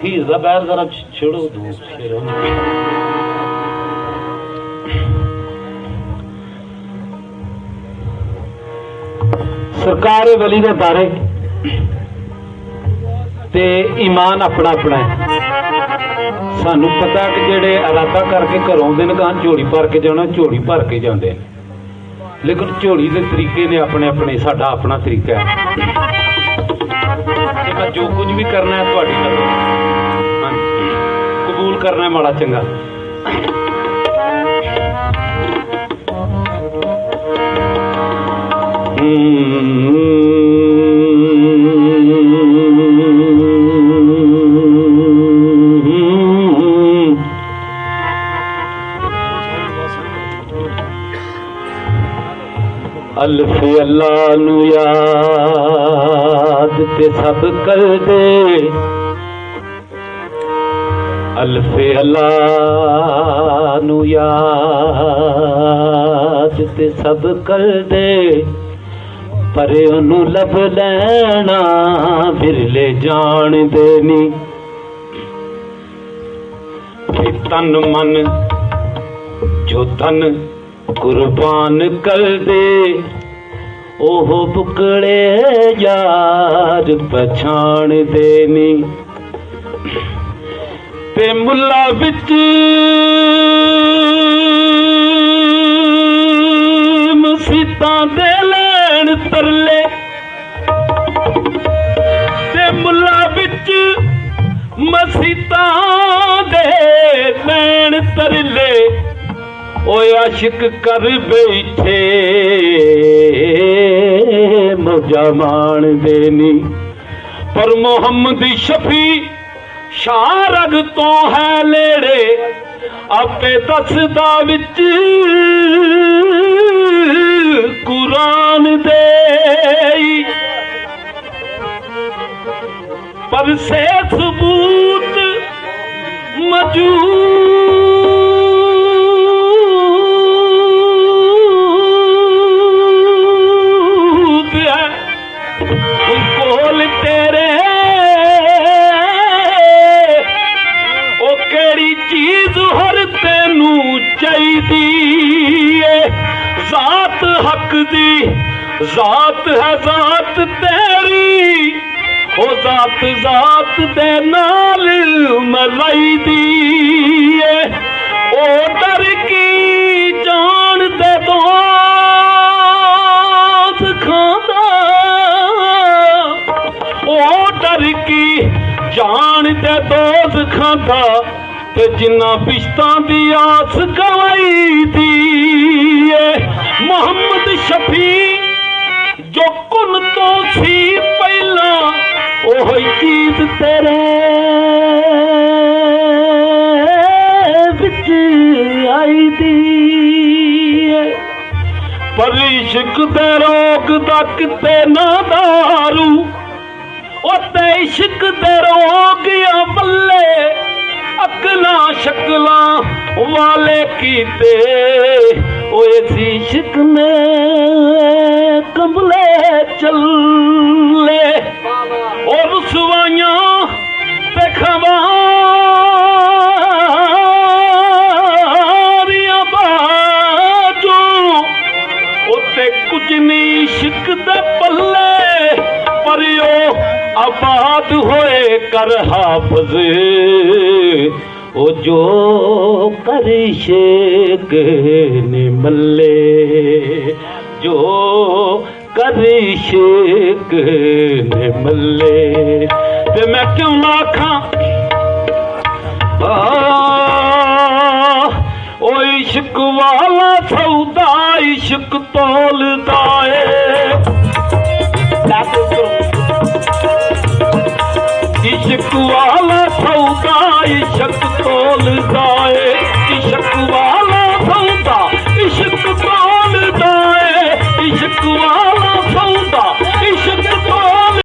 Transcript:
खीर का पैर जरा छेड़ो धूप से सरकार वली दे बारे ते ईमान अपना अपना है। सानू पता कि जेड़े इरादा करके घरों आउंदे ने कहां झोली भर के जाना, झोली भर के जाते हैं, लेकिन झोली के तरीके ने अपने अपने, साडा अपना तरीका है। कि मैं जो कुछ भी करना है तुहाडी तरफ कबूल करना है, माड़ा चंगा अल्फ अल्लाह नू याद ते सब कर दे, अल्फ अल्लाह नू याद ते सब कर दे, परे ओनू लब लैना बिरले जान देनी। तन मन जो तन कुर्बान कर दे, ओह बुकड़े यार पछाण देनी। ते मुल्ला बिच मसीतां दे लैण तरले, ते मुल्ला बिच मसीतां दे लैण तरले, ओए आशिक कर बैठे मौजा मान देनी। पर मोहम्मद शफी शारग तो है लेड़े, आपे दसदा विच कुरान दे, पर से सबूत मौजूद है कोल तेरे। ओ केड़ी चीज हर तेनू चाहिदी है, जात हक दी जात है जात तेरी, ओ जात जात दे नाल मलाई दी है। ओ डर की जान दे दोस्त खांदा, ओ डर की जान दे दोस्त खांदा, ते जिन्ना बिश्तां दी आस गवाई दी है। मोहम्मद शफी जो कुल तो सी पहला, ओह चीज तेरे विच आई दी है। पर इश्क दे रोग दा किते ना दारू, ओ ते इश्क दे रोग या बल्ले अकलां शकलां वाले कीते। ओ इस इश्क ने कमले चले, और रुसवाइयां ते खवारियां बाजू, उत्ते कुछ नहीं इश्क दे पल्ले। पर यो आबाद होए कर हाफिज, ओ जो कर शेख ने मल्ले, जो कर शेख ने मल्ले। ते मैं क्यों आखां ओ इश्क वाला सौदा इश्क तोलदा है। इश्क वाला सौदा इश्क तोलदा